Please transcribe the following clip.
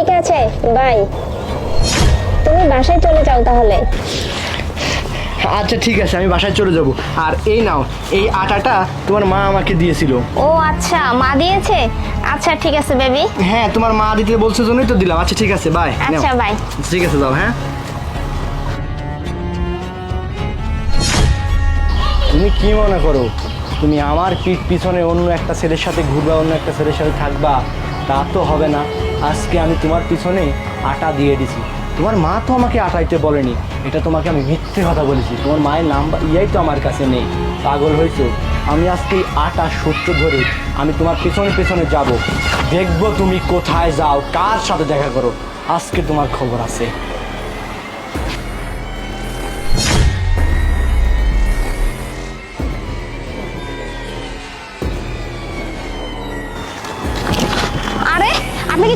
ঠিক আছে বাই, তুমি বাসায় চলে যাও তাহলে। আচ্ছা ঠিক আছে, আমি বাসায় চলে যাব। আর এই নাও, এই আটাটা তোমার মা আমাকে দিয়েছিল। ও আচ্ছা, মা দিয়েছে। আচ্ছা ঠিক আছে বেবি। হ্যাঁ, তোমার মা দিতে বলছে জন্যই তো দিলাম। আচ্ছা ঠিক আছে, বাই। আচ্ছা বাই। ঠিক আছে, যাও। হ্যাঁ, তুমি কি মনে করো তুমি আমার পিছনে অন্য একটা ছেলের সাথে ঘুরবা, অন্য একটা ছেলের সাথে থাকবা? তা তো হবে না। আজকে আমি তোমার পিছনে আটা দিয়ে দিছি। তোমার মা তো আমাকে আটাইতে বলেনি, এটা তোমাকে আমি মিথ্যে কথা বলেছি। তোমার মায়ের নাম্বার ইয়াই তো আমার কাছে নেই। পাগল হয়েছো? আমি আজকে আটা সূত্র ধরে আমি তোমার পেছনে পেছনে যাব, দেখবো তুমি কোথায় যাও, কার সাথে দেখা করো। আজকে তোমার খবর আছে।